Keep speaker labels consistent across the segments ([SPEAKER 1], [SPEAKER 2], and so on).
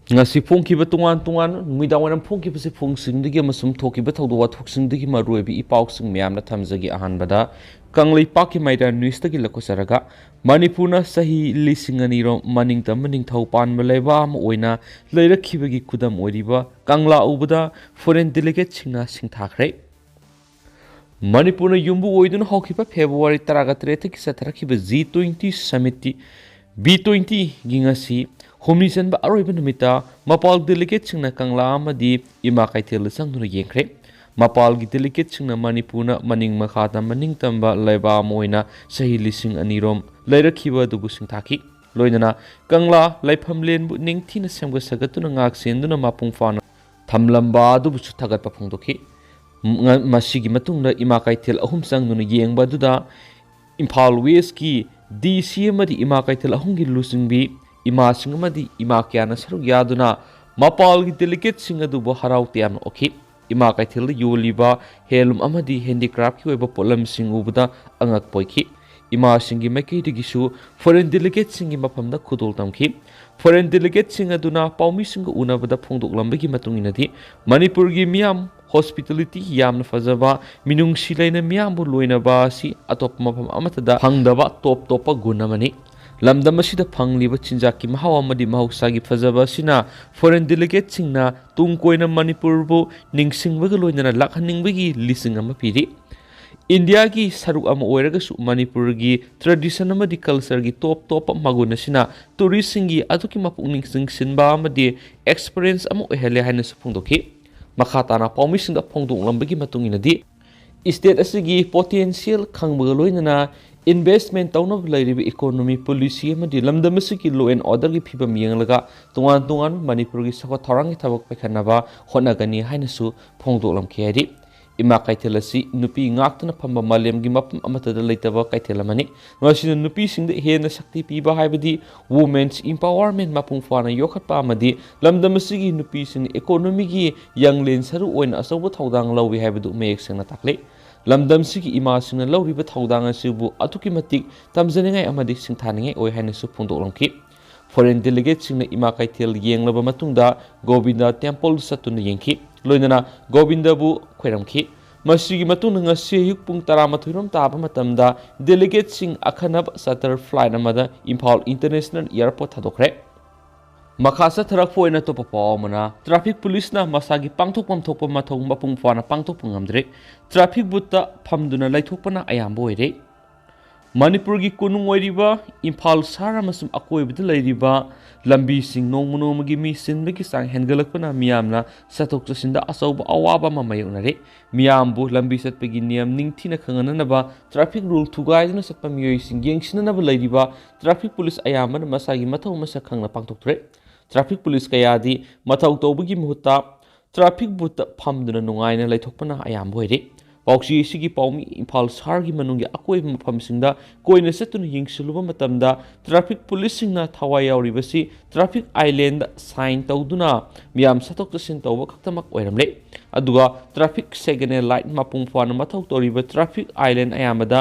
[SPEAKER 1] ngasi phongkiba tungan tungan midawam phongkibase phongsingdagi amasum thokiba thawdo wathokingdagi maruibi ipausing miyamna thamjagi ahanbada kanglei paki maida newsdagi lakosaraga manipurna sahi lisinganiro maningtam maningthau panba leba ama oina leirakibagi kudam oiriba kangla ubada foreign delegate singna singthakre manipurna yumbu oiduna hawkiba February 13 ki satharakhiba G-20 summit B-20 gingasi Homni Senba Aroiba Numita, Mapal delegate Singna Kangla Amadi, Ima Kaitel Sangduna Yenkre, Mapal delegate Singna Manipuna, Maning Makhata, Maning Tamba, Leba Moina, Sahili Sing Anirom, Later Kiva Dubusing Taki, Loinana, Kangla, Laipam Len, Ning Tina Sanga Sagatuna Ngak Senduna Mapung Fana, Tamlamba Dubusu Tagat Papungdoki, Masigi Matunda, Ima Kaitel Ahum Sangduna Yang Baduda, Impal Weski, DC Madi Ima Kaitel Ahungi Lusing Bi. Ima singamadi ima kyana saruk yaduna mapal gi delicate singadu bo harau tiam okhi ima kaithil yoliba helum amadi handicraft ki weba polam singubuda angak poikhi ima singi meki digisu foreign delegate singi mapamda khudul tamki foreign delegate singaduna paumi singu unabada phongdok lambagi matunginadi manipur gi miam hospitality yamna fazaba minung silaina miam bu loinaba si atop mapam amatada hangdaba top topa gunamani Lamdam asida phangliba chinjaki mahaw amadi mahusagi fazaba sina foreign delegate singna tungkoina Manipur bu ningsingbaga loinana lakhaningbagi lising ama piri India gi saruk ama oiraga su Manipur gi tradition amadi culture gi top maguna sina tourist singi aduki mapungning singsinba amadi experience ama ohele haina supungdoki makhatana paumisingda phongdong lambagi matunginadi state asigi potential khangbaga loinana investment taunab lairibi economy policy amadi lamdamasiki law and order gi phibam yenglaga tungan Manipur gi sakwa thorang thabak pakhanaba honagani hainasu phongdok lamkheri ima kaithelasi nupi ngaktana phamba malem gi mapam amatada leitaba kaitelamani masina nupi singda hena shakti piba haibadi women's empowerment mapung fana yokhatpa amadi lamdamasigi nupi sing economy gi younglen saru oina asabu thaudang lawi haibadu mek sengna takle Lamdam sigi ima singna lawriba thaudanga sibu atuki matik tamjaningai amadi singthaningai oi haina su phungdoklamki foreign delegate singna ima kaithel yenglaba matungda Govinda temple satuna yengki loinana Govinda bu khairamki masigi matungna ngasi yuk pung 12 rom taba matamda delegate sing akhanab charter flight amada Imphal International Airport thadokre Makasa tarak po na to papawamana traffic police na masagi pangthokpam thokpa mathong mapung fana pangthokpang ngamdre traffic butta phamduna laithokpa na ayambo oire Manipur gi kunung oiriba Imphal sara masum akoibida lairiba lambi sing nongmunomagi mi sinbagi sang hengalakpana miyamna sathok chasinda asauba awaba mamayonare miyambu lambi satpagi niyam ningthina khangananaba traffic rule thugaiduna satpa miyoi sing yengsinanaba lairiba traffic police ayamana masagi mathau masa khangna pangthoktre Traffic police kayadi mathaw tawbagi muhutta traffic butta phamduna nungaina laithokpana ayam boire pauksi sigi paumi Imphal sargi manungi akoi maphamsingda koina setuna yingsiluba matamda traffic police singna thawai yauribasi traffic island sign tawduna miyam satok tasin tawba khaktamak oiramle aduga traffic signal light mapung fana mathaw toriba traffic island ayamada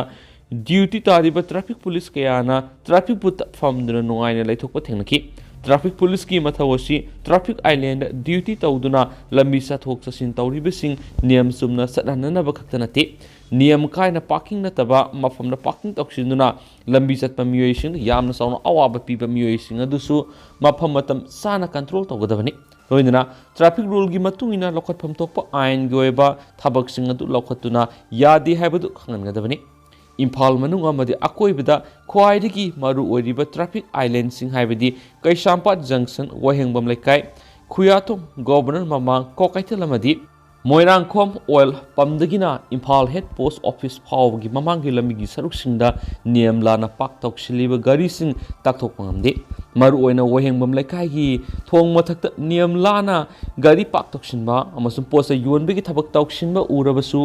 [SPEAKER 1] duty tariba traffic police kayana traffic butta phamduna nungaina laithokpa thengnaki Traffic police ki mathawasi traffic island duty tawduna lambi sathok sasin tawribasing niyam sumna sathanana bakaktanati niyam kaina parking nataba mafamna parking tawsinuna lambi satpa miyoising yamna sauna awaba piba miyoising adusu mafam matam sana control tawgadabani loinana traffic rule gi matungina lokhatpham tokpa ain goeba thabak sing adu lokhatuna yadi haibadu khangangadabani Imphal manung amadi akoibada khwaidagi maru oiriba traffic island sing haibadi Kaisampat junction wahengbam laikai khuyatom governor mamang kokaitel amadi Moirangkhom oil pamdagina Imphal head post office phawgi mamanggi lamigi saruk singda niyam lana pak toksiliba gari sing takthok pangamde maru oina wahengbam laikai gi thong mathakta niyam lana gari pak toksinba amasum posa yonbegi thabak toksinba urabasu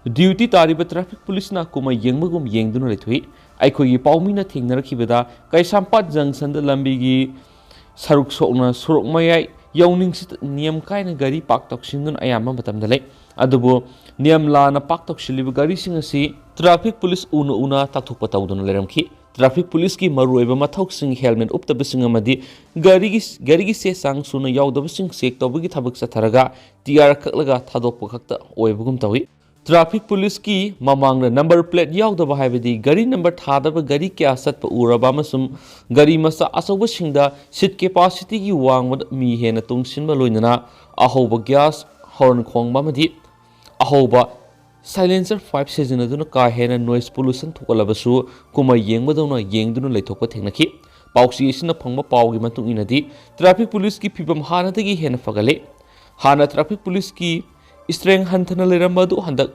[SPEAKER 1] Duty tariba traffic police na kuma yengmagum yengduna lethui aikhogi paumina thengnarakibada Kaisampat junction da lambigi saruk sokna surok mayai yauningsit niyam kaina gari pak toksingun ayama matamda le adubo niyam lana pak toksiliba gari singasi traffic police una takthokpa tawduna leramki traffic police की मरुओइबा मथौसिंग helmet उपतबसिंग अमदी गारी से सांग सुना याउदबसिंग चेक तौबगी थबक सथरगा टीआर कलगा थादोप खक्ता ओइबगुम तौई ट्रैफिक पुलिस की ममांग नंबर प्लेट याउदब हाइबदी गारी नंबर थादब गारी क्या सत्प उरबा मसुम गारी मसा असौबसिंगदा सीट कैपेसिटी की वांगद मी हेना तुंगसिनबा लोइनना अहोब गैस हॉर्न खोंगबा मदी अहोब साइलेंसर 5 सिजनदुना का हेना नॉइस पोल्यूशन थोकलबसु कुमा येंगबदौना येंगदुना लेथोकपा थेंगनखि पाउसी इसिना फंगबा पाउगी मतुंग इनदी ट्रैफिक पुलिस की फिबम हानादगी हेना फगले हाना ट्रैफिक पुलिस की स्ट्रेंग हंथना लेरमबदु हंदक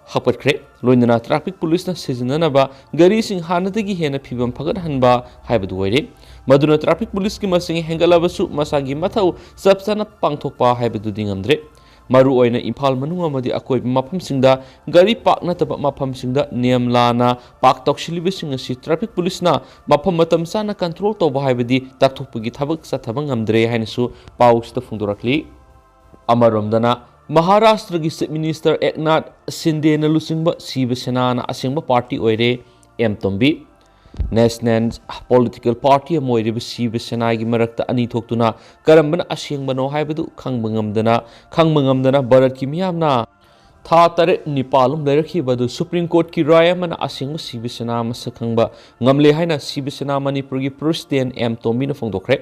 [SPEAKER 1] हपटख्रे लोइनना ट्रैफिक पुलिस सिजननबा गारी सिंह हानादगी हेना फिबम फगत हनबा हाइबदु ओइरे मदुना ट्रैफिक पुलिस की मसिंग हेंगलबसु मसागी मथौ सबसना पांगथोकपा हाइबदु दिंगमद्रे मरु ओइना इम्फाल मनुंग अमदी अकोइब मफमसिंगदा गारी पाक नतबा मफमसिंगदा नियम लाना पाक तौसिलिबसिंग असि ट्रैफिक पुलिसना मफम मतम साना कंट्रोल तौबा हाइबदी ताकथोकपगी थबक सथबा ngamdre हाइनसु पाउसता फुंदोरखली अमरोमदना महाराष्ट्र की चीफ मिनिस्टर एकनाथ शिंदेना लुचिंबा शिवसेनाना असेंबा पार्टी ओइरे एम तोंबी नेशनल पॉलिटिकल पार्टी अमोइरिब शिवसेना की मरक्ता अनी थोक्तुना करम्बना असेंबनो हाइबदु खंगमंगमदना भारत की मियामना था तरे निपालुम लेरखिबदु सुप्रीम कोर्ट की राय मन असेंब शिवसेना मसखंगबा ngamle हाइना शिवसेना मणिपुर की प्रेसिडेंट एम तोंबीना फोंदोखरे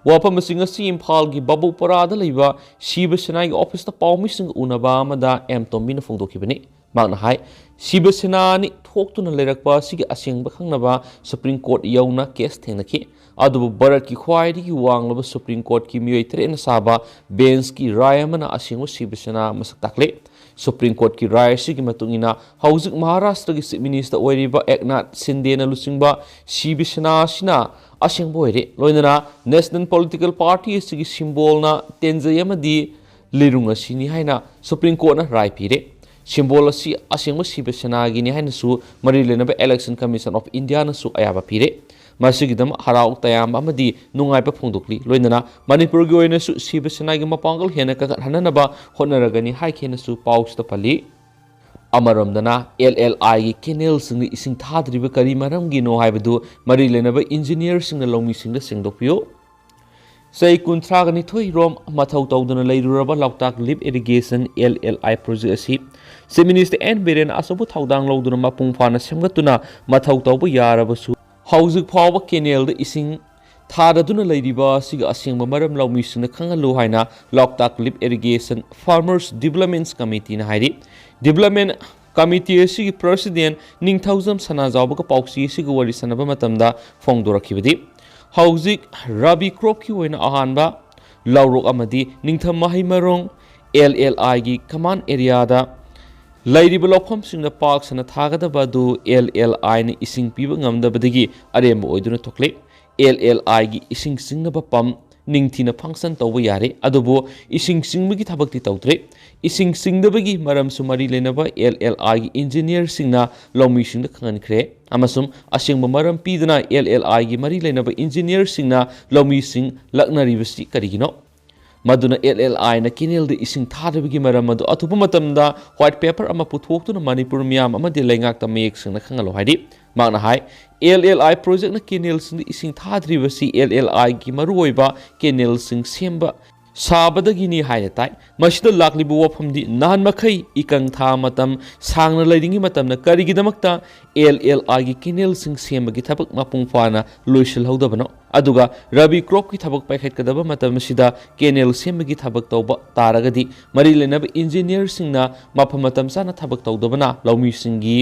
[SPEAKER 1] वाफम सिंगसी इम्फाल की बाबुपरादा लैबा शिवसेना की ऑफिस पाउमिसिंग उनबा अमदा एम तोंबीना फोंदोखिबनी मागना हाय शिवसेना नि थोक्तुना लेरकपा सिगी असेंब खंगनबा सुप्रीम कोर्ट यौना केस थेंगनखि अदुबु भारत की ख्वाइदगी वांगलबा सुप्रीम कोर्ट की मियोय तरेना साबा बेंच की राय अमना असेंब शिवसेना मसक ताकले सुप्रीम कोर्ट की राय सिगी मतुंगिना हौजिक महाराष्ट्र की चीफ मिनिस्टर ओइरिबा एकनाथ शिंदेना लुचिंबा शिवसेना सिना असेंब ओइरे लोइनना नेशनल पॉलिटिकल पार्टी सिगी सिंबोलना तेंजय अमदी लिरुंग असिनी हाइना सुप्रीम कोर्टना राय पीरे सिंबोल असी असेंब शिवसेना की हाइनसु मरी लेनबा इलेक्शन कमीशन ऑफ इंडिया नसु अयाबा पीरे मसिगिदम हराउ तयाम अमदी नुंगाइबा फोंदोकली लोइनना मणिपुर की ओइनसु शिवसेना की मपांगल हेना कगहननबा होनरगनी हाइखेनसु पाउसता पली अमरमदना LLI की केनेल सिंग इसिंग थाद्रिबा करी मरमगिनो हाइबदु मरी लेनबा इंजीनियर सिंग लौमी सिंग सिंगदोपियो सही कुंथ्रागनिथोई रोम मथौ तौदुना लैरुरबा लौताक लिप इरिगेशन LLI प्रोजेक्ट असि चीफ मिनिस्टर एन बिरेन असबु थौदांग लौदुना मपुंग फाना सेमगतुना मथौ तौबु यारबसु हौजिक फावबा केनेल द इसिंग थादुना लैरिबा सिग असेंबा मरम लौमिसिंग खंगलु हाइना लौताक लिप इरिगेशन फार्मर्स डेवलपमेंट कमिटी ना हाइरि डेवलपमेंट कमिटी असि प्रेसिडेंट निंगथौजम सनाजावबा पाउसी असि वरि सनबा मतमदा फोंदोरखिबदि हौजिक रबी क्रॉप की ओइना अहानबा लौरोक अमदी निंगथम महिमरोंग LLI की कमान एरियादा लैरिबा लौफमसिंग पार्क सना थागदबदु LLI ने इसिंग पीबा ngamdabadagi अरेम ओइदुना थोकले LLI की इसिंग सिंगनबा पम निंगथिना फंक्शन तौबा यारे अदुबो इसिंग सिंगबगी थबक्ति तौत्रे इसिंग सिंगदबगी मरम सुमरी लेनबा LLI की इंजीनियर सिंगना लौमी सिंगदा खंगनख्रे अमसुम असेंब मरम पीदना LLI की मरी लेनबा इंजीनियर सिंगना लौमी सिंग लक्नरिबसी करिगिनो मदुना LLI ना केनेल द इसिंग थादबगी मरम मदु अथुप मतमदा व्हाइट पेपर अमा पुथोक्तुना मणिपुर मियाम अमदि लैंगाक्ता मयेक सिंगना खंगलो हाइदि मागना हाय LLI प्रोजेक्ट ना केनेल सिंग इसिंग थाद्रिबसी LLI की मरुओइबा केनेल सिंग सेंबा साबदगिनी हाइने ताइ मसिदा लाक्लिबु वफमदि नाहन मखै इकंग था मतम सांगना लैरिंगी मतमना करिगिदमक्ता LLI की केनेल सिंग सेंबगी थबक मपुंग फाना लोइसल हौदबनो अदुगा रबी क्रॉप की थबक पाइखटकदबा मतमसिदा केनेल सेंबगी थबक तौबा तारगदि मरि लेनब इंजीनियर सिंगना मफम मतम साना थबक तौदबना लौमी सिंगी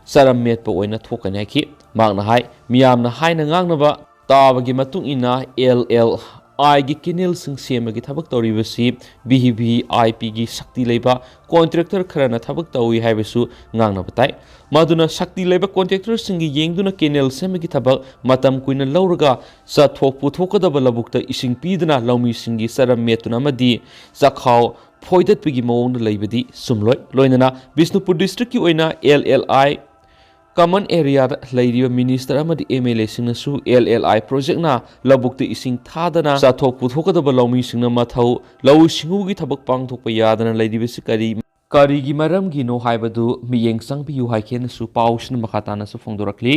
[SPEAKER 1] सरम मेटपा ओइना थोकने हाइखि मागना हाय मियामना हाइना ngangnaba ताबगी मतुंग इना LLI की केनेल सिंग सेमगी थबक तौरिबसी BVIP की शक्ति लेबा कॉन्ट्रैक्टर खरना थबक तौई हाइबसु ngangnaba ताइ मदुना शक्ति लेबा कॉन्ट्रैक्टर सिंग येंगदुना केनेल सेमगी थबक मतम कुइना लौरगा सथोक पुथोकदबा लबुक्ता इसिंग पीदना लौमी सिंगी सरम मेतुना मदि जखाव फोइदतपगी मौंग लैबदी सुमलोय लोइनना बिष्णुपुर डिस्ट्रिक्ट की ओइना LLI कमन एरिया लैरिबा मिनिस्टर अमदि MLA सिंगसु LLI प्रोजेक्ट ना लबुक्ते इसिंग थादना साथोक पुथोकदबा लौमी सिंगना मथौ लौ सिंगुगी थबक पांगथोकपा यादना लैरिबसि करिगी मरमगी नो हाइबदु मियेंग संगबियु हाइखेनसु पाउसन मखातानसु फोंदोरखली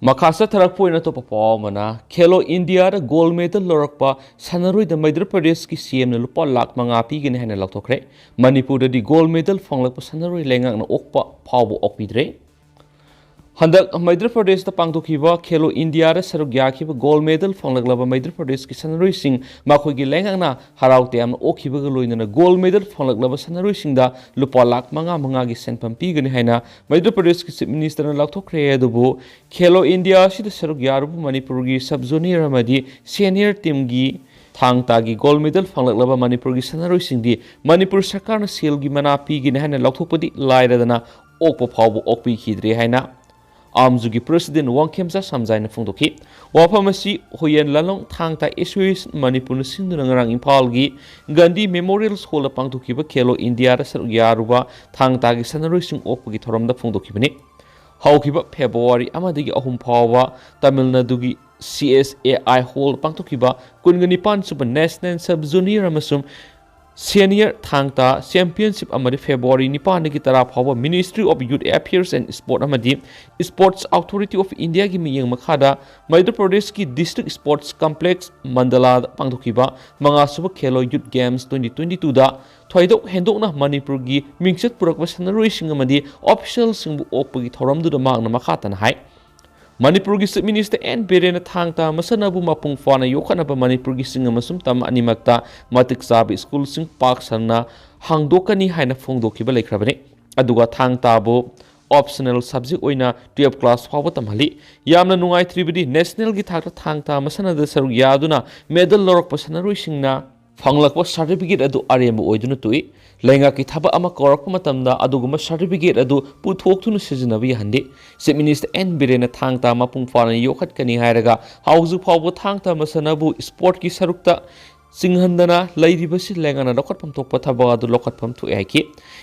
[SPEAKER 1] Makasa Tarakpoina to Papamana, Kelo India, the gold medal Lorakpa, Sanarui, the Madhya Pradesh ki CM Lupa Lak Mangapi in Hana Latokre, Manipur the gold medal Fangla Sanarui Lengang Okpa Power Okpidre. Handak Madhya Pradesh the Pangtokiva, Kelo India, the Sarugyakiva gold medal Fanglaba Madhya Pradesh ki Sanarui Sing, Makogi Lengana, Harautem Okivalu in a gold medal Fanglaba Sanarui Sing da Lupa Lak Manga Mangagi Senpampi in Hana, Madhya Pradesh ki Minister Latokre Dubu, Kelo India, she the Sarugyaru Manipurgi Subzonier Ramadi, senior team gi. Thang tagi gold medal Fanglaba Manipur ki Sanarui Sing di, Manipur Sakana Silgi Manapi in Hana Latopodi, Laidana, Okpa Power Okpi Hidri Hana. Amzugi President Wang Kemsa Samzaina Fundoki, Wapamasi, Hoyen Lalong Tangta Issues Manipur Sindunang Impalgi, Gandhi Memorial School of Pangtukiba, Kelo India, Yaruba, Tangtagi Sanarising Opogi Toram the Fundokibini, Haukiba February, Amadigi Ahum Pawa, Tamil Nadugi CSAI Hall Pangtukiba, Kunganipan Super National Subjunior Amasum. Senior Thangta Championship Amadi February Nipan Gitara Power Ministry of Youth Affairs and Sport Amadi Sports Authority of India Gi Miyang Makhada Madhya Pradesh ki District Sports Complex Mandala Pangtokiba Manga Super Khelo Youth Games 2022 da Thoidok Hendokna Manipur gi Mingset Purakwa Sanarui Sing Amadi Official Singbu Opagi Thoram du da Magna Makhatan Hai Manipur ki Chief Minister N. Birena Thangta Masanabu Mapung Fana Yokanaba Manipur ki Sing Amasum Tam Animakta Matik Sabi School Sing Park Sana Hangdokani Haina Fongdokiba Lekrabani Aduga Thangtabo optional subject oina 12 class fawa tamhali yamna nungai tribidi national gi thakta thangta masana da saru yaduna medal lorok pasana ruisingna fanglakwa certificate adu arembu oiduna tui lenga ki thaba ama korok matamda aduguma certificate adu puthokthunu sijinabi hande chief minister N Birena thangta mapung fana yokhat kani hairaga hauzu fawa thangta masana bu sport ki sarukta Singhandana lairibasi lengana lokatpam tokpa thaba adu lokatpam thu aiki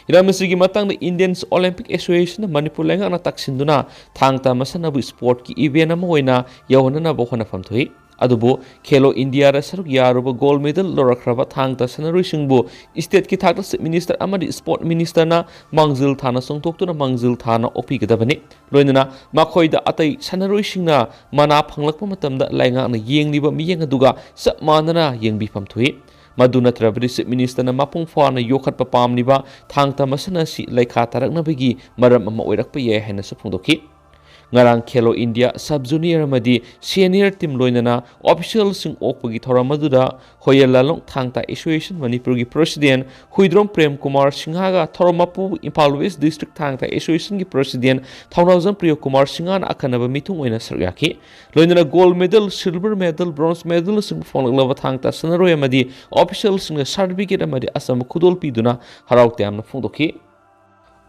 [SPEAKER 1] iramasi gi matang Indian Olympic Association Manipur lengana taksinduna thangta masana bu sport ki event ama oina yawhana bokhana pham thui adubo Khelo India ra saruk yaruba gold medal lorakraba thangta sanarui singbu state ki thakta chief minister amadi sport minister na mangjil thana songtoktuna mangjil thana opi gadabani loinana makhoida atai sanarui singna mana phanglakpa matamda lainga na yengliba miyeng aduga sap manana yengbi pham thui maduna trabri chief minister na mapung fana yokhat pa pamniba thangta masana si laikha tarakna bagi maram ama oirakpa ye haina sa phungdoki ngarang Khelo India sub junior amadi senior team loinana official sing okpagi thoramadura hoyelalong thangta association Manipur gi president Huidrom Prem Kumar Singha ga thoramapu Impal West district thangta association gi president Thaunauzam Priyo Kumar Singha na akhanaba mitung oina saryaki loinana gold medal silver medal bronze medal sing fonglaba thangta sanaroi amadi official sing certificate amadi asam khudol piduna haraute amna phungdoki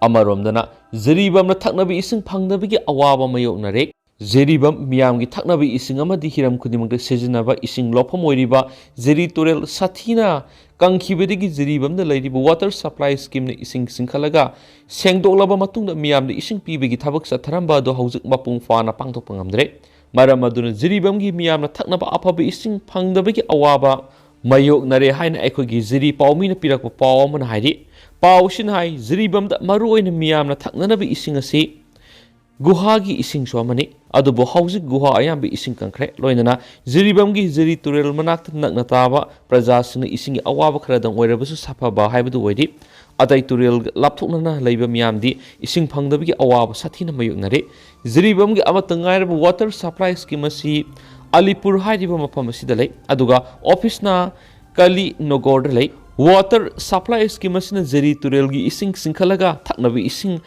[SPEAKER 1] Amaromdana Zeribam na thaknabi ising phangnabigi awaba mayoknare Zeribam miyamgi thaknabi ising amadi hiram khudimangda sejinaba ising lopham oiriba Zeri Torel Sathina kangkhibedigi Zeribam na lairiba water supply scheme na ising singkhalaga sengdoklaba matungda miyamda ising pibegi thabak satharamba do haujuk mapung fana pangthokpa ngamdre maram aduna Zeribam gi miyamna thaknaba afaba ising phangnabigi awaba mayoknare haina aikhogi Zeri pawmina pirakpa paw amana hairi Pau Shinhai, Zeribam da Maruin Miam na Taknanabi ising a sea Guhagi ising swamani, Adobo Hausi Guha Ayambi ising concrete, Loinana, Zeribamgi Zeri Turel Manak Nagnatava, Prazasin ising Awaba Kradam, wherever Sapaba Hybrid Wedi, Aday Turel Laptuna, Labor Miamdi, ising Pangdabi Awaba Satina Mayunare, Zeribamgi Amatangai water supply schemasi, Alipur Hydibama Pamasidale, Aduga, Office na Kali Nogordale. Water supply scheme asina Zeri Turelgi ising singkhalaga thaknabi ising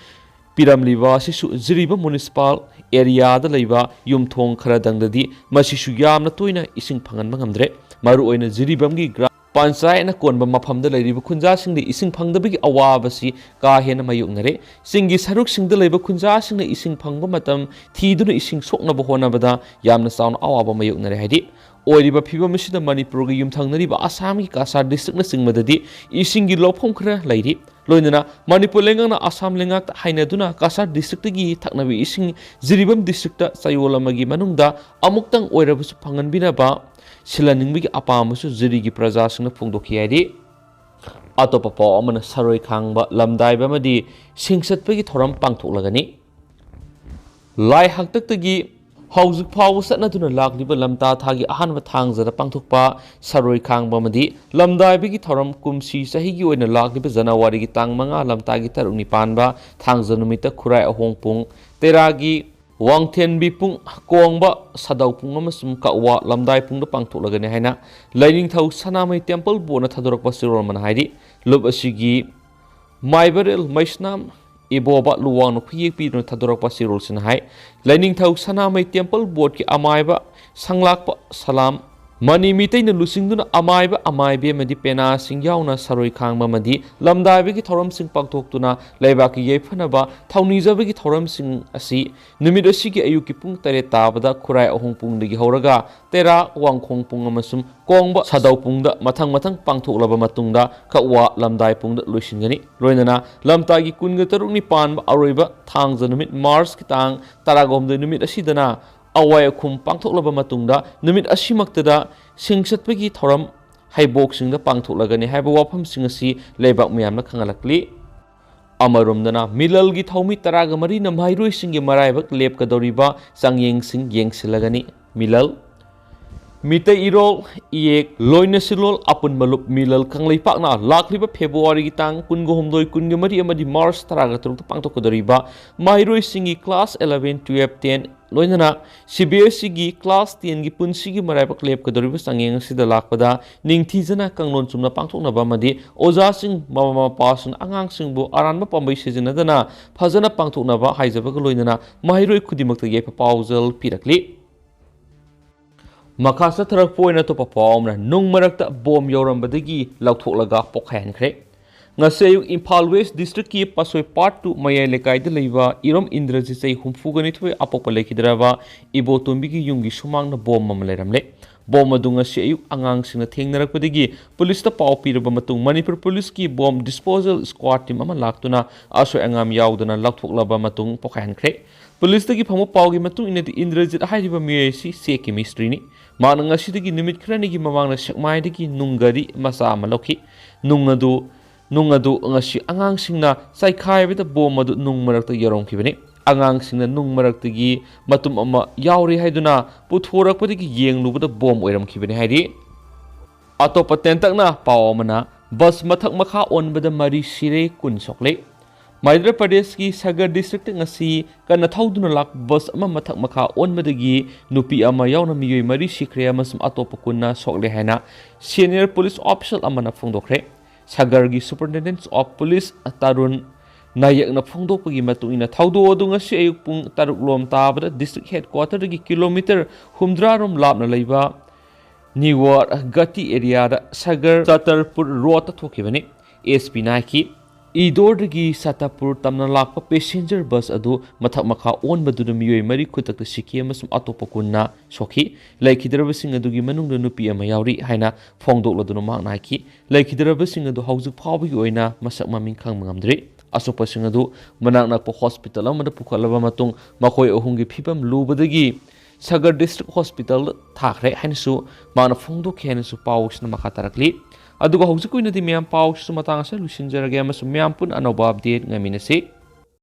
[SPEAKER 1] piramliba sisu Zeriba municipal area da leiba yumthong khara dangdadi masisu yamna toina ising phangan mangamdre maru oina Zeribamgi gram panchayat na konba maphamda leiriba khunja singde ising phangdabigi awabasi ka hena mayuknare singi saruk singda leiba khunja singna ising phangba matam thiduna ising sokna bo honabada yamna saun awaba mayuknare haidi Oiriba Pibamisida Manipur Yumtangnariba Assam Kasar district na singmadadi isingi lopom khra lairi loinana Manipur lengana Assam lengak hainaduna Kasar district gi thaknabi ising Zeribam district ta sayolamagi manungda amuktang oirabusu phanganbina ba silaningbi apamasu Zerigi praja singna phungdoki ari atopa paw amana saroi khangba lamdaiba madi singsatpagi thoram pangthoklagani lai haktagi ꯍꯧꯖꯤꯛ ꯐꯥꯎꯕ ꯆꯠꯅꯗꯨꯅ ꯂꯥꯛꯂꯤꯕ ꯂꯝꯇꯥ ꯊꯥꯒꯤ ꯑꯍꯥꯟꯕ ꯊꯥꯡꯖꯗ ꯄꯥꯡꯊꯣꯛꯄ ꯁꯔꯣꯏ ꯈꯥꯡꯕ ꯑꯃꯗꯤ ꯂꯝꯗꯥꯏꯕꯒꯤ ꯊꯧꯔꯝ ꯀꯨꯝꯁꯤ ꯆꯍꯤꯒꯤ ꯑꯣꯏꯅ ꯂꯥꯛꯂꯤꯕ ꯖꯅꯋꯥꯔꯤꯒꯤ ꯇꯥꯡ 5 ꯂꯝꯇꯥꯒꯤ 3ꯅꯤ ꯄꯥꯟꯕ ꯊꯥꯡꯖ ꯅꯨꯃꯤꯠꯇ ꯈꯨꯔꯥꯏ ꯑꯍꯣꯡ ꯄꯨꯡ ꯇꯦꯔꯥꯒꯤ ꯋꯥꯡꯊꯦꯟꯕꯤ ꯄꯨꯡ ꯀꯣꯡꯕ ꯁꯥꯗꯧ ꯄꯨꯡ ꯑꯃꯁꯨꯡ ꯀꯛꯋꯥ ꯂꯝꯗꯥꯏ ꯄꯨꯡꯗ ꯄꯥꯡꯊꯣꯛꯂꯒꯅꯤ ꯍꯥꯏꯅ ꯂꯥꯏꯅꯤꯡꯊꯧ ꯁꯅꯥꯃꯍꯤ ꯇꯦꯝꯄꯜ ꯕꯣꯔꯗꯅ ꯊꯥꯗꯣꯔꯛꯄ ꯆꯦꯔꯣꯜ ꯑꯃꯅ ꯍꯥꯏꯔꯤ꯫ ꯂꯨꯞ ꯑꯁꯤꯒꯤ ꯃꯥꯏꯕꯔꯦꯜ ꯃꯩꯁꯅꯥꯝ ꯏꯕꯣꯕ ꯂꯨꯋꯥꯡꯅ ꯈꯨꯌꯦꯛ ꯄꯤꯗꯨꯅ ꯊꯥꯗꯣꯔꯛꯄ ꯆꯦꯔꯣꯜꯁꯤꯅ ꯍꯥꯏ ꯂꯥꯏꯅꯤꯡꯊꯧ ꯁꯅꯥꯃꯍꯤ ꯇꯦꯝꯄꯜ ꯕꯣꯔꯗꯀꯤ ꯑꯃꯥꯏꯕ ꯁꯪꯂꯥꯛꯄ ꯁꯂꯥꯝ ꯃꯅꯤ ꯃꯤꯇꯩꯅ ꯂꯨꯆꯤꯡꯗꯨꯅ ꯑꯃꯥꯏꯕ ꯑꯃꯥꯏꯕꯤ ꯑꯃꯗꯤ ꯄꯦꯅꯥꯁꯤꯡ ꯌꯥꯎꯅ ꯁꯔꯣꯏ ꯈꯥꯡꯕ ꯑꯃꯗꯤ ꯂꯝꯗꯥꯏꯕꯒꯤ ꯊꯧꯔꯝꯁꯤꯡ ꯄꯥꯡꯊꯣꯛꯇꯨꯅ ꯂꯩꯕꯥꯛꯀꯤ ꯌꯥꯏꯐꯅꯕ ꯊꯧꯅꯤꯖꯕꯒꯤ ꯊꯧꯔꯝꯁꯤꯡ ꯑꯁꯤ ꯅꯨꯃꯤꯠ ꯑꯁꯤꯒꯤ ꯑꯌꯨꯛꯀꯤ ꯄꯨꯡ 7 ꯇꯥꯕꯗ ꯈꯨꯔꯥꯏ ꯑꯍꯣꯡ ꯄꯨꯡꯗꯒꯤ ꯍꯧꯔꯒ ꯇꯦꯔꯥ ꯋꯥꯡꯈꯣꯡ ꯄꯨꯡ ꯑꯃꯁꯨꯡ ꯀꯣꯡꯕ ꯁꯥꯗꯧ ꯄꯨꯡꯗ ꯃꯊꯪ ꯄꯥꯡꯊꯣꯛꯂꯕ ꯃꯇꯨꯡꯗ ꯀꯛꯋꯥ ꯂꯝꯗꯥꯏ ꯄꯨꯡꯗ ꯂꯣꯏꯁꯤꯟꯒꯅꯤ꯫ ꯂꯣꯏꯅꯅ ꯂꯝꯇꯥꯒꯤ 23ꯅꯤ ꯄꯥꯟꯕ ꯑꯔꯣꯏꯕ ꯊꯥꯡꯖ ꯅꯨꯃꯤꯠ ꯃꯥꯔꯆꯀꯤ ꯇꯥꯡ 19 ꯅꯨꯃꯤꯠ ꯑꯁꯤꯗꯅ ꯑꯋꯥꯏ ꯑꯈꯨꯝ ꯄꯥꯡꯊꯣꯛꯂꯕ ꯃꯇꯨꯡꯗ ꯅꯨꯃꯤꯠ ꯑꯁꯤꯃꯛꯇꯗ ꯁꯤꯡ ꯆꯠꯄꯒꯤ ꯊꯧꯔꯝ ꯍꯩꯕꯣꯛꯁꯤꯡꯗ ꯄꯥꯡꯊꯣꯛꯂꯒꯅꯤ ꯍꯥꯏꯕ ꯋꯥꯐꯝꯁꯤꯡ ꯑꯁꯤ ꯂꯩꯕꯥꯛ ꯃꯤꯌꯥꯝꯅ ꯈꯪꯍꯜꯂꯛꯂꯤ꯫ ꯑꯃꯔꯣꯝꯗꯅ ꯃꯤꯂꯜꯒꯤ ꯊꯧꯃꯤ 14ꯅ ꯃꯍꯩꯔꯣꯏꯁꯤꯡꯒꯤ ꯃꯔꯥꯏꯕꯛ ꯂꯦꯞꯀꯗꯧꯔꯤꯕ ꯆꯥꯡꯌꯦꯡꯁꯤꯡ ꯌꯦꯡꯁꯤꯜꯂꯒꯅꯤ꯫ ꯃꯤꯂꯜ ꯃꯤꯇꯩ ꯏꯔꯣꯜ ꯏꯌꯦꯛ ꯂꯣꯏꯅꯁꯤꯂꯣꯜ ꯑꯄꯨꯟꯕ ꯂꯨꯞ ꯃꯤꯂꯜ ꯀꯪꯂꯩꯄꯥꯛꯅ ꯂꯥꯛꯂꯤꯕ ꯐꯦꯕ꯭ꯔꯨꯋꯥꯔꯤꯒꯤ ꯇꯥꯡ 23, 24 ꯑꯃꯗꯤ ꯃꯥꯔꯆ 16ꯇ ꯄꯥꯡꯊꯣꯛꯀꯗꯧꯔꯤꯕ ꯃꯍꯩꯔꯣꯏꯁꯤꯡꯒꯤ ꯀ꯭ꯂꯥꯁ 11, 12, 10 ꯂꯣꯏꯅꯅ CBSEꯒꯤ ꯀ꯭ꯂꯥꯁ 10ꯒꯤ ꯄꯨꯟꯁꯤꯒꯤ ꯃꯔꯥꯏꯕꯛ ꯂꯦꯞꯀꯗꯧꯔꯤꯕ ꯆꯥꯡꯌꯦꯡ ꯑꯁꯤꯗ ꯂꯥꯛꯄꯗ ꯅꯤꯡꯊꯤꯖꯅ ꯀꯥꯡꯂꯣꯟ ꯆꯨꯝꯅ ꯄꯥꯡꯊꯣꯛꯅꯕ ꯑꯃꯗꯤ ꯑꯣꯖꯥꯁꯤꯡ ꯃꯃꯥ ꯃꯄꯥꯁꯤꯡ ꯑꯉꯥꯡꯁꯤꯡꯕꯨ ꯑꯔꯥꯟꯕ ꯄꯥꯝꯕꯩ ꯁꯤꯖꯤꯟꯅꯗꯅ ꯐꯖꯅ ꯄꯥꯡꯊꯣꯛꯅꯕ ꯍꯥꯏꯖꯕꯒ ꯂꯣꯏꯅꯅ ꯃꯍꯩꯔꯣꯏ ꯈꯨꯗꯤꯡꯃꯛꯇ ꯌꯥꯏꯐ ꯄꯥꯎꯖꯦꯜ ꯄꯤꯔꯛꯂꯤ꯫ ꯃꯈꯥ ꯆꯠꯊꯔꯛꯄ ꯑꯣꯏꯅ ꯑꯇꯣꯞꯄ ꯄꯥꯎ ꯑꯃꯅ ꯅꯨꯡ ꯃꯔꯛꯇ ꯕꯣꯝ ꯌꯥꯎꯔꯝꯕꯗꯒꯤ ꯂꯧꯊꯣꯛꯂꯒ ꯄꯣꯈꯥꯏꯍꯟꯈ꯭ꯔꯦ꯫ ꯉꯁꯤ ꯑꯌꯨꯛ ꯏꯝꯐꯥꯜ ꯋꯦꯁ ꯗꯤꯁꯇ꯭ꯔꯤꯛꯀꯤ ꯄꯥꯁꯣꯏ ꯄꯥꯔꯠ 2 ꯃꯌꯥꯏ ꯂꯩꯀꯥꯏꯗ ꯂꯩꯕ ꯏꯔꯣꯝ ꯏꯟꯗ꯭ꯔꯖꯤꯠ ꯆꯍꯤ 62 ꯑꯄꯣꯛꯄ ꯂꯩꯈꯤꯗ꯭ꯔꯕ ꯏꯕꯣꯇꯣꯝꯕꯤꯒꯤ ꯌꯨꯝꯒꯤ ꯁꯨꯃꯥꯡꯗ ꯕꯣꯝ ꯑꯃ ꯂꯩꯔꯝꯂꯦ꯫ ꯕꯣꯝ ꯑꯗꯨ ꯉꯁꯤ ꯑꯌꯨꯛ ꯑꯉꯥꯡꯁꯤꯡꯅ ꯊꯦꯡꯅꯔꯛꯄꯗꯒꯤ ꯄꯨꯂꯤꯁꯇ ꯄꯥꯎ ꯄꯤꯔꯕ ꯃꯇꯨꯡ ꯃꯅꯤꯄꯨꯔ ꯄꯨꯂꯤꯁꯀꯤ ꯕꯣꯝ ꯗꯤꯁꯄꯣꯖꯦꯜ ꯁ꯭ꯀ꯭ꯋꯥꯗ ꯇꯤꯝ ꯑꯃ ꯂꯥꯛꯇꯨꯅ ꯑꯁꯣꯏ ꯑꯉꯥꯝ ꯌꯥꯎꯗꯅ ꯂꯧꯊꯣꯛꯂꯕ ꯃꯇꯨꯡ ꯄꯣꯈꯥꯏꯍꯟꯈ꯭ꯔꯦ꯫ ꯄꯨꯂꯤꯁꯇꯒꯤ ꯐꯪꯕ ꯄꯥꯎꯒꯤ ꯃꯇꯨꯡ ꯏꯟꯅꯗꯤ ꯏꯟꯗ꯭ꯔꯖꯤꯠ ꯍꯥꯏꯔꯤꯕ ꯃꯤꯑꯣꯏ ꯑꯁꯤ ꯆꯦꯛꯀꯤ ꯃꯤꯁꯇ꯭ꯔꯤꯅꯤ꯫ ꯃꯍꯥꯛꯅ ꯉꯁꯤꯗꯒꯤ ꯅꯨꯃꯤꯠ ꯈꯔꯅꯤꯒꯤ ꯃꯃꯥꯡꯗ ꯁꯦꯛꯃꯥꯏꯗꯒꯤ ꯅꯨꯡ ꯒꯥꯔꯤ ꯃꯆꯥ ꯑꯃ ꯂꯧꯈꯤ꯫ ꯅꯨꯡ ꯑꯗꯨ ꯉꯁꯤ ꯑꯉꯥꯡꯁꯤꯡꯅ ꯆꯥꯏꯈꯥꯏꯕꯗ ꯕꯣꯝ ꯑꯗꯨ ꯅꯨꯡ ꯃꯔꯛꯇ ꯌꯥꯎꯔꯝꯈꯤꯕꯅꯤ꯫ ꯑꯉꯥꯡꯁꯤꯡꯅ ꯅꯨꯡ ꯃꯔꯛꯇꯒꯤ ꯃꯇꯨꯝ ꯑꯃ ꯌꯥꯎꯔꯦ ꯍꯥꯏꯗꯨꯅ ꯄꯨꯊꯣꯔꯛꯄꯗꯒꯤ ꯌꯦꯡꯂꯨꯕꯗ ꯕꯣꯝ ꯑꯣꯏꯔꯝꯈꯤꯕꯅꯤ ꯍꯥꯏꯔꯤ꯫ ꯑꯇꯣꯞꯄ ꯇꯦꯟꯇꯛꯅ ꯄꯥꯎ ꯑꯃꯅ ꯕꯁ ꯃꯊꯛ ꯃꯈꯥ ꯑꯣꯟꯕꯗ 10 ꯁꯤꯔꯦ 10 ꯁꯣꯛꯂꯦ꯫ ꯃꯙ꯭ꯌ ꯄ꯭ꯔꯗꯦꯁꯀꯤ ꯁꯥꯒꯔ ꯗꯤꯁꯇ꯭ꯔꯤꯛꯇ ꯉꯁꯤ ꯀꯟꯅ ꯊꯧꯗꯨꯅ ꯂꯥꯛꯄ ꯕꯁ ꯑꯃ ꯃꯊꯛ ꯃꯈꯥ ꯑꯣꯟꯕꯗꯒꯤ ꯅꯨꯄꯤ ꯑꯃ ꯌꯥꯎꯅ ꯃꯤꯑꯣꯏ 4 ꯁꯤꯈ꯭ꯔꯦ ꯑꯃꯁꯨꯡ ꯑꯇꯣꯞꯄ 10 ꯁꯣꯛꯂꯦ ꯍꯥꯏꯅ ꯁꯤꯅꯤꯌꯔ ꯄꯨꯂꯤꯁ ꯑꯣꯐꯤꯁꯥꯔ ꯑꯃꯅ ꯐꯣꯡꯗꯣꯛꯈ꯭ꯔꯦ꯫ ꯁꯥꯒꯔꯒꯤ ꯁꯨꯄꯔꯤꯟꯇꯦꯟꯗꯦꯟꯠ ꯑꯣꯐ ꯄꯨꯂꯤꯁ ꯇꯔꯨꯟ ꯅꯥꯌꯛꯅ ꯐꯣꯡꯗꯣꯛꯄꯒꯤ ꯃꯇꯨꯡ ꯏꯟꯅ ꯊꯧꯗꯣꯛ ꯑꯗꯨ ꯉꯁꯤ ꯑꯌꯨꯛ ꯄꯨꯡ 6 ꯂꯣꯝ ꯇꯥꯕꯗ ꯗꯤꯁꯇ꯭ꯔꯤꯛ ꯍꯦꯗꯀ꯭ꯋꯥꯇꯔꯗꯒꯤ ꯀꯤꯂꯣꯃꯤꯇꯔ 60 ꯂꯥꯞꯅ ꯂꯩꯕ ꯅꯤꯋꯥꯔ ꯒꯇꯤ ꯑꯦꯔꯤꯌꯥꯗ ꯁꯥꯒꯔ ꯆꯇꯔꯄꯨꯔ ꯔꯣꯗꯇ ꯊꯣꯛꯈꯤꯕꯅꯤ꯫ ꯑꯦꯁꯄꯤꯅ ꯍꯥꯏꯈꯤ ꯏꯗꯣꯔꯗꯒꯤ ꯁꯇꯄꯨꯔ ꯇꯝꯅ ꯂꯥꯛꯄ ꯄꯦꯁꯦꯟꯖꯔ ꯕꯁ ꯑꯗꯨ ꯃꯊꯛ ꯃꯈꯥ ꯑꯣꯟꯕꯗꯨꯅ ꯃꯤꯑꯣꯏ 4 ꯈꯨꯗꯛꯇ ꯁꯤꯈꯤ ꯑꯃꯁꯨꯡ ꯑꯇꯣꯞꯄ 10 ꯁꯣꯛꯈꯤ꯫ ꯂꯩꯈꯤꯗ꯭ꯔꯕꯁꯤꯡ ꯑꯗꯨꯒꯤ ꯃꯅꯨꯡꯗ ꯅꯨꯄꯤ ꯑꯃ ꯌꯥꯎꯔꯤ ꯍꯥꯏꯅ ꯐꯣꯡꯗꯣꯛꯂꯗꯨꯅ ꯃꯍꯥꯛꯅ ꯍꯥꯏꯈꯤ꯫ ꯂꯩꯈꯤꯗ꯭ꯔꯕꯁꯤꯡ ꯑꯗꯨ ꯍꯧꯖꯤꯛ ꯐꯥꯎꯕꯒꯤ ꯑꯣꯏꯅ ꯃꯁꯛ ꯃꯃꯤꯡ ꯈꯪꯕ ꯉꯝꯗ꯭ꯔꯤ꯫ ꯑꯁꯣꯛꯄꯁꯤꯡ ꯑꯗꯨ ꯃꯅꯥꯛ ꯅꯛꯄ ꯍꯣꯁꯄꯤꯇꯥꯜ ꯑꯃꯗ ꯄꯨꯈꯠꯂꯕ ꯃꯇꯨꯡ ꯃꯈꯣꯏ ꯑꯍꯨꯝꯒꯤ ꯐꯤꯚꯝ ꯂꯨꯕꯗꯒꯤ ꯁꯥꯒꯔ ꯗꯤꯁꯇ꯭ꯔꯤꯛ ꯍꯣꯁꯄꯤꯇꯥꯜꯗ ꯊꯥꯈ꯭ꯔꯦ ꯍꯥꯏꯅꯁꯨ ꯃꯥꯅ ꯐꯣꯡꯗꯣꯛꯈꯤ ꯍꯥꯏꯅꯁꯨ ꯄꯥꯎꯁꯤꯅ ꯃꯈꯥ ꯇꯥꯔꯛꯂꯤ꯫ ꯑꯗꯨꯒ ꯍꯧꯖꯤꯛ ꯑꯣꯏꯅꯗꯤ ꯃꯌꯥꯝ ꯄꯥꯎꯁꯤꯁꯨ ꯃꯇꯥꯡ ꯑꯁꯤꯗ ꯂꯣꯏꯁꯤꯟꯖꯔꯒꯦ ꯑꯃꯁꯨꯡ ꯃꯌꯥꯝ ꯄꯨꯟꯅ ꯑꯅꯧꯕ ꯑꯞꯗꯦꯠ ꯉꯥꯏꯃꯤꯟꯅꯁꯤ꯫